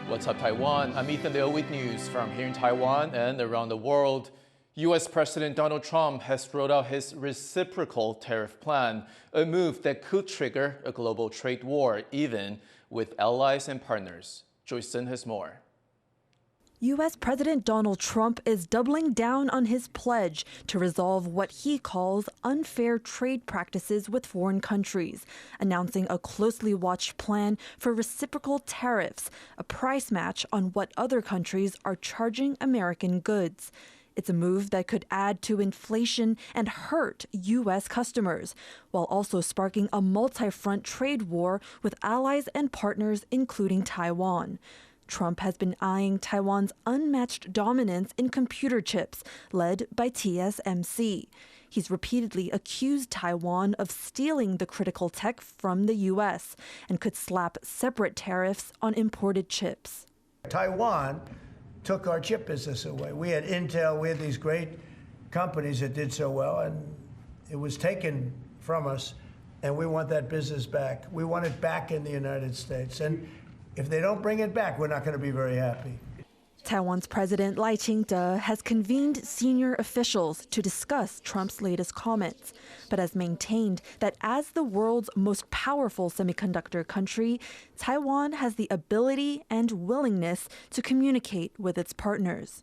What's up, Taiwan? I'm Ethan Liu with news from here in Taiwan and around the world. U.S. President Donald Trump has rolled out his reciprocal tariff plan, a move that could trigger a global trade war, even with allies and partners. Joyce Sun has more. U.S. President Donald Trump is doubling down on his pledge to resolve what he calls unfair trade practices with foreign countries, announcing a closely watched plan for reciprocal tariffs, a price match on what other countries are charging American goods. It's a move that could add to inflation and hurt U.S. customers, while also sparking a multi-front trade war with allies and partners, including Taiwan. Trump has been eyeing Taiwan's unmatched dominance in computer chips, led by TSMC. He's repeatedly accused Taiwan of stealing the critical tech from the U.S. and could slap separate tariffs on imported chips. Taiwan took our chip business away. We had Intel, we had these great companies that did so well, and it was taken from us, and we want that business back. We want it back in the United States. And if they don't bring it back, we're not going to be very happy. Taiwan's President Taichung has convened senior officials to discuss Trump's latest comments, but has maintained that as the world's most powerful semiconductor country, Taiwan has the ability and willingness to communicate with its partners.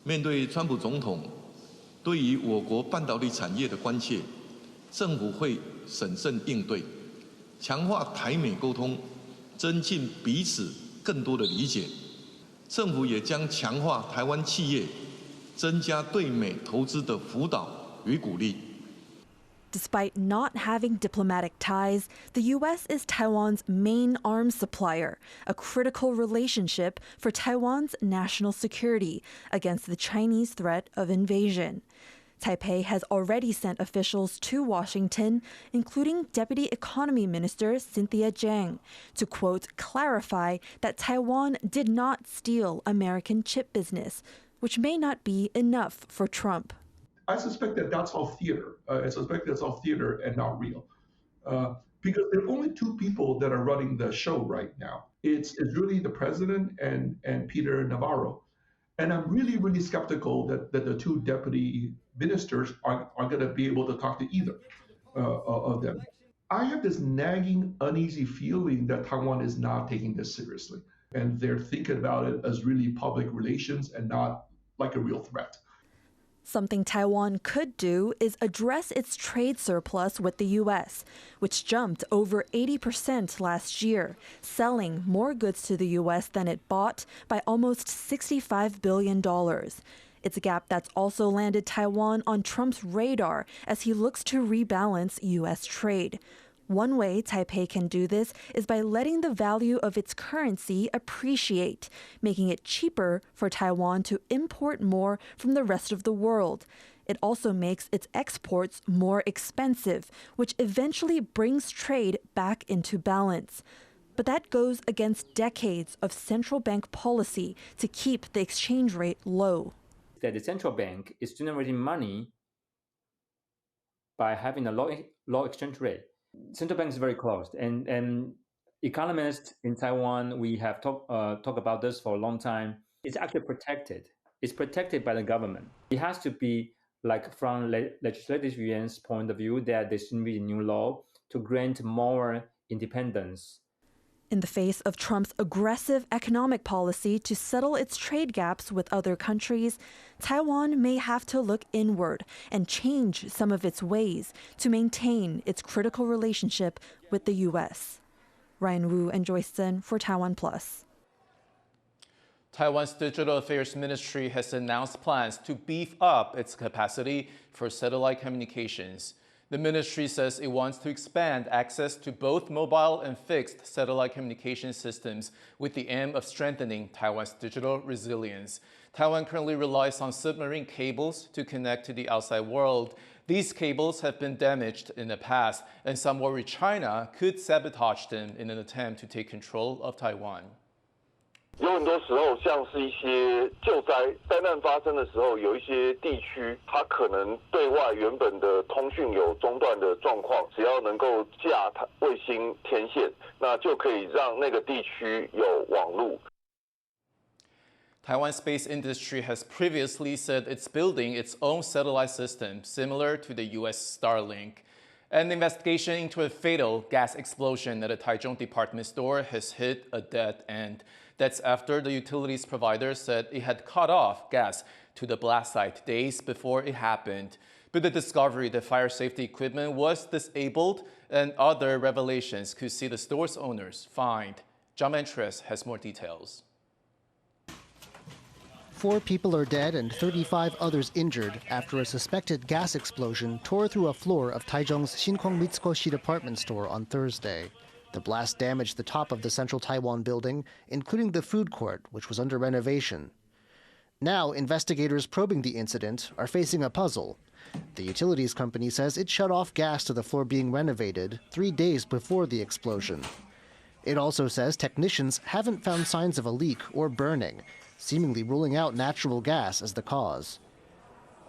面对川普总统对于我国半导体产业的关切，政府会审慎应对，强化台美沟通。 增进彼此更多的理解，政府也将强化台湾企业增加对美投资的辅导与鼓励。 Despite not having diplomatic ties, the U.S. is Taiwan's main arms supplier, a critical relationship for Taiwan's national security against the Chinese threat of invasion. Taipei has already sent officials to Washington, including Deputy Economy Minister Cynthia Jiang, to, quote, clarify that Taiwan did not steal American chip business, which may not be enough for Trump. I suspect that that's all theater. I suspect that's all theater and not real. Because there are only two people that are running the show right now. It's really the president and Peter Navarro. And I'm really, really skeptical that the two deputy ministers are going to be able to talk to either of them. I have this nagging, uneasy feeling that Taiwan is not taking this seriously. And they're thinking about it as really public relations and not like a real threat. Something Taiwan could do is address its trade surplus with the U.S., which jumped over 80% last year, selling more goods to the U.S. than it bought by almost $65 billion. It's a gap that's also landed Taiwan on Trump's radar as he looks to rebalance U.S. trade. One way Taipei can do this is by letting the value of its currency appreciate, making it cheaper for Taiwan to import more from the rest of the world. It also makes its exports more expensive, which eventually brings trade back into balance. But that goes against decades of central bank policy to keep the exchange rate low. That the central bank is generating money by having a low exchange rate. Central bank is very closed, and economists in Taiwan, we have talked about this for a long time. It's actually protected. It's protected by the government. It has to be like from legislative yuan's point of view that there should be a new law to grant more independence. In the face of Trump's aggressive economic policy to settle its trade gaps with other countries, Taiwan may have to look inward and change some of its ways to maintain its critical relationship with the U.S. Ryan Wu and Joyce Sun for TaiwanPlus. Taiwan's Digital Affairs Ministry has announced plans to beef up its capacity for satellite communications. The ministry says it wants to expand access to both mobile and fixed satellite communication systems with the aim of strengthening Taiwan's digital resilience. Taiwan currently relies on submarine cables to connect to the outside world. These cables have been damaged in the past, and some worry China could sabotage them in an attempt to take control of Taiwan. 有很多时候，像是一些救灾灾难发生的时候，有一些地区它可能对外原本的通讯有中断的状况，只要能够架卫星天线，那就可以让那个地区有网路。Taiwan's space industry has previously said it's building its own satellite system similar to the U.S. Starlink. An investigation into a fatal gas explosion at a Taichung department store has hit a dead end. That's after the utilities provider said it had cut off gas to the blast site days before it happened. But the discovery that fire safety equipment was disabled and other revelations could see the store's owners fined. John Ventres has more details. 4 people are dead and 35 others injured after a suspected gas explosion tore through a floor of Taichung's Xinhuang Mitsukoshi department store on Thursday. The blast damaged the top of the central Taiwan building, including the food court, which was under renovation. Now, investigators probing the incident are facing a puzzle. The utilities company says it shut off gas to the floor being renovated 3 days before the explosion. It also says technicians haven't found signs of a leak or burning, seemingly ruling out natural gas as the cause.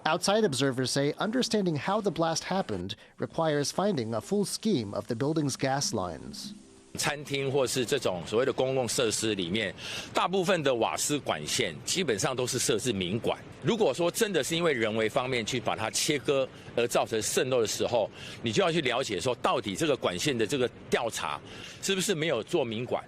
Outside observers say understanding how the blast happened requires finding a full scheme of the building's gas lines. 餐厅或是这种所谓的公共设施里面，大部分的瓦斯管线基本上都是设置明管。如果说真的是因为人为方面去把它切割而造成渗漏的时候，你就要去了解说，到底这个管线的这个调查是不是没有做明管，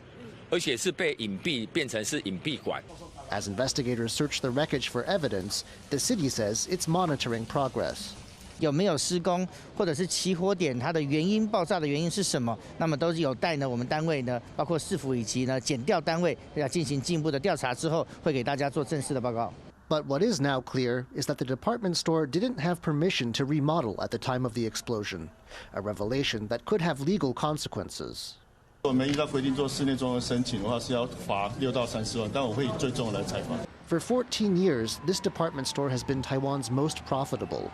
而且是被隐蔽变成是隐蔽管。 As investigators search the wreckage for evidence, the city says it's monitoring progress. 有没有施工，或者是起火点它的原因、爆炸的原因是什么？那么都是有待呢我们单位呢，包括市府以及呢检调单位要进行进一步的调查之后，会给大家做正式的报告。 But what is now clear is that the department store didn't have permission to remodel at the time of the explosion, a revelation that could have legal consequences. 我们依照规定做室内装潢申请的话是要罚6到30万，但我会以最重的来裁罚。 For 14 years, this department store has been Taiwan's most profitable.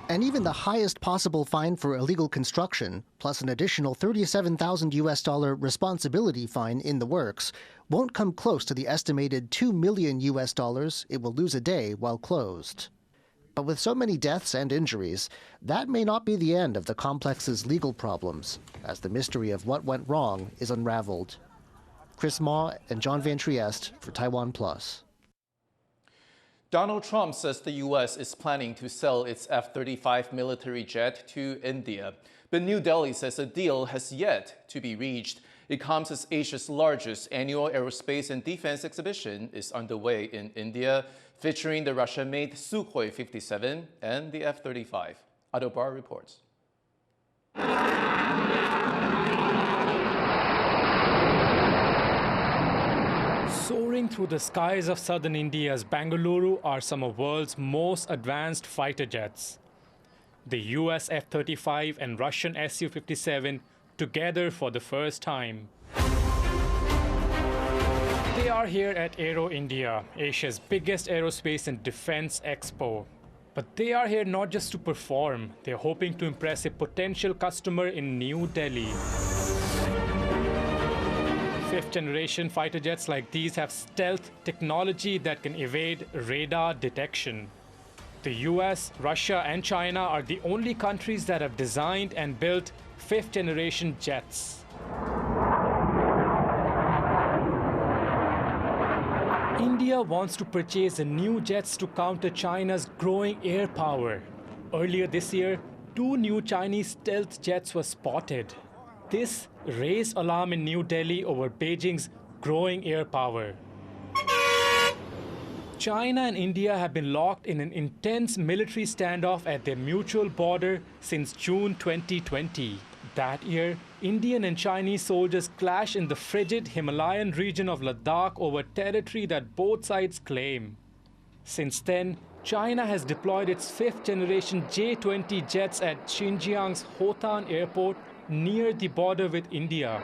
And even the highest possible fine for illegal construction, plus an additional $37,000 US responsibility fine in the works, won't come close to the estimated $2 million US it will lose a day while closed. But with so many deaths and injuries, that may not be the end of the complex's legal problems, as the mystery of what went wrong is unraveled. Chris Ma and John Van Trieste for TaiwanPlus. Donald Trump says the U.S. is planning to sell its F-35 military jet to India. But New Delhi says a deal has yet to be reached. It comes as Asia's largest annual aerospace and defense exhibition is underway in India, featuring the Russia-made Sukhoi 57 and the F-35. Adobar reports. Soaring through the skies of southern India's Bengaluru are some of the world's most advanced fighter jets. The US F-35 and Russian Su-57 together for the first time. They are here at Aero India, Asia's biggest aerospace and defense expo. But they are here not just to perform, they're hoping to impress a potential customer in New Delhi. Fifth-generation fighter jets like these have stealth technology that can evade radar detection. The US, Russia, and China are the only countries that have designed and built fifth-generation jets. India wants to purchase the new jets to counter China's growing air power. Earlier this year, 2 new Chinese stealth jets were spotted. This raised alarm in New Delhi over Beijing's growing air power. China and India have been locked in an intense military standoff at their mutual border since June 2020. That year, Indian and Chinese soldiers clashed in the frigid Himalayan region of Ladakh over territory that both sides claim. Since then, China has deployed its fifth-generation J-20 jets at Xinjiang's Hotan airport near the border with India.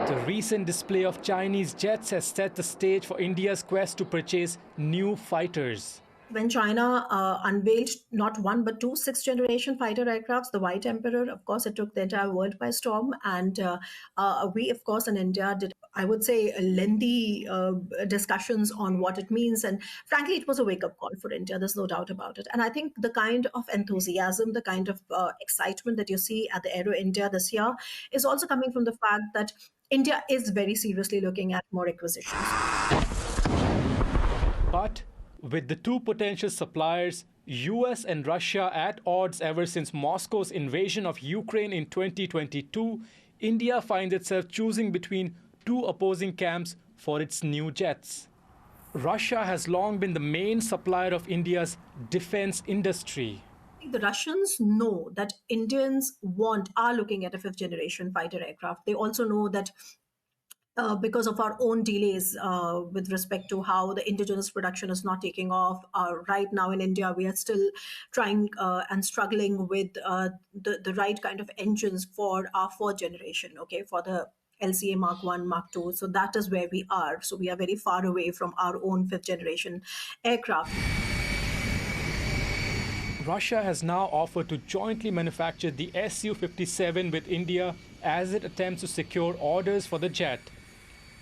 The recent display of Chinese jets has set the stage for India's quest to purchase new fighters. when China unveiled not one but two sixth-generation fighter aircrafts, the White Emperor, of course, it took the entire world by storm. And we, of course, in India did, I would say, lengthy discussions on what it means. And frankly, it was a wake-up call for India. There's no doubt about it. And I think the kind of enthusiasm, the kind of excitement that you see at the Aero India this year is also coming from the fact that India is very seriously looking at more acquisitions. But with the two potential suppliers, US and Russia, at odds ever since Moscow's invasion of Ukraine in 2022, India finds itself choosing between two opposing camps for its new jets. Russia has long been the main supplier of India's defense industry. The Russians know that Indians are looking at a fifth-generation fighter aircraft. They also know that because of our own delays with respect to how the indigenous production is not taking off. Right now in India, we are still trying and struggling with the right kind of engines for our fourth generation, okay, for the LCA Mark 1, Mark 2. So that is where we are. So we are very far away from our own fifth generation aircraft. Russia has now offered to jointly manufacture the Su-57 with India as it attempts to secure orders for the jet.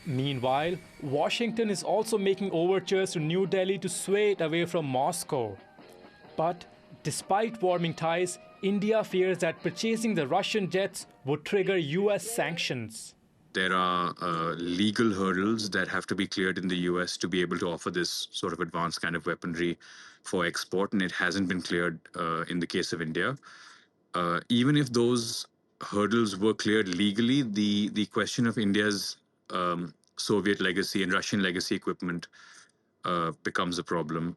Meanwhile, Washington is also making overtures to New Delhi to sway it away from Moscow. But despite warming ties, India fears that purchasing the Russian jets would trigger US sanctions. There are legal hurdles that have to be cleared in the US to be able to offer this sort of advanced kind of weaponry for export, and it hasn't been cleared in the case of India. Even if those hurdles were cleared legally, the question of India's Soviet legacy and Russian legacy equipment becomes a problem.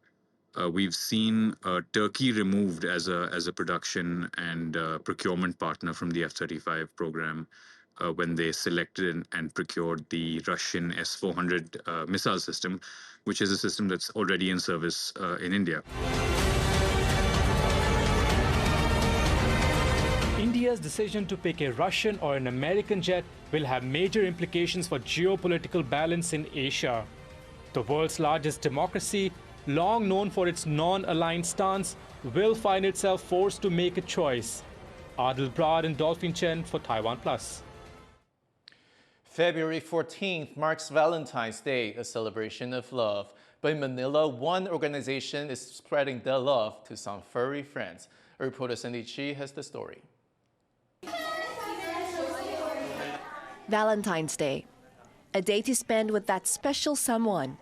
We've seen Turkey removed as a production and procurement partner from the F-35 program when they selected and procured the Russian S-400 missile system, which is a system that's already in service in India. India's decision to pick a Russian or an American jet will have major implications for geopolitical balance in Asia. The world's largest democracy, long known for its non-aligned stance, will find itself forced to make a choice. Adil Brad and Dolphin Chen for TaiwanPlus. February 14th marks Valentine's Day, a celebration of love. But in Manila, one organization is spreading their love to some furry friends. Our reporter Cindy Chi has the story. Valentine's Day, a day to spend with that special someone.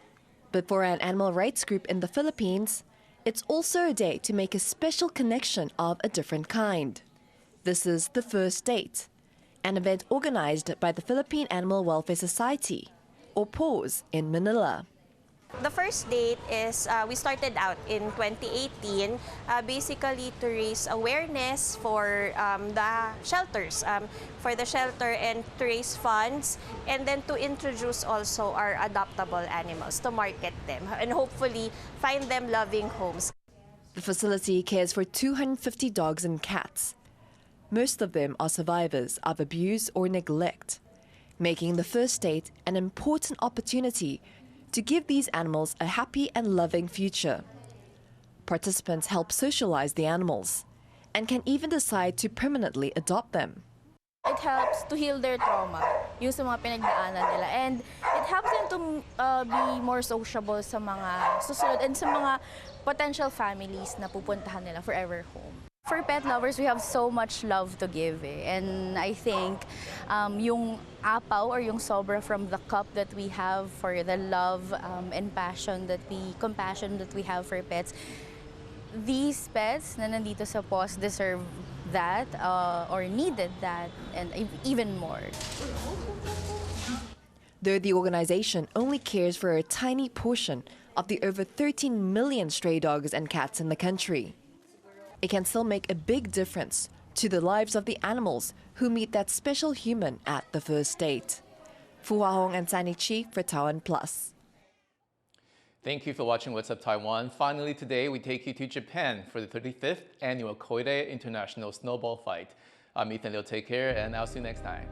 But for an animal rights group in the Philippines, it's also a day to make a special connection of a different kind. This is the First Date, an event organized by the Philippine Animal Welfare Society, or PAWS, in Manila. The first date is, we started out in 2018, basically to raise awareness for the shelters, and to raise funds, and then to introduce also our adoptable animals, to market them, and hopefully find them loving homes. The facility cares for 250 dogs and cats. Most of them are survivors of abuse or neglect, making the First Date an important opportunity to give these animals a happy and loving future. Participants help socialize the animals and can even decide to permanently adopt them. It helps to heal their trauma, yung sa mga pinagdaanan nila. And it helps them to be more sociable sa mga susunod and sa mga potential families na pupuntahan nila forever home. For pet lovers, we have so much love to give. And I think yung apaw or yung sobra from the cup that we have for the love and compassion that we have for pets, these pets na nandito sa PAWS deserve that or needed that and even more. Though the organization only cares for a tiny portion of the over 13 million stray dogs and cats in the country, it can still make a big difference to the lives of the animals who meet that special human at the first date. Fu Hong and Sani Chi for TaiwanPlus. Thank you for watching What's Up Taiwan. Finally today, we take you to Japan for the 35th Annual Koide International Snowball Fight. I'm Ethan Liu. Take care, and I'll see you next time.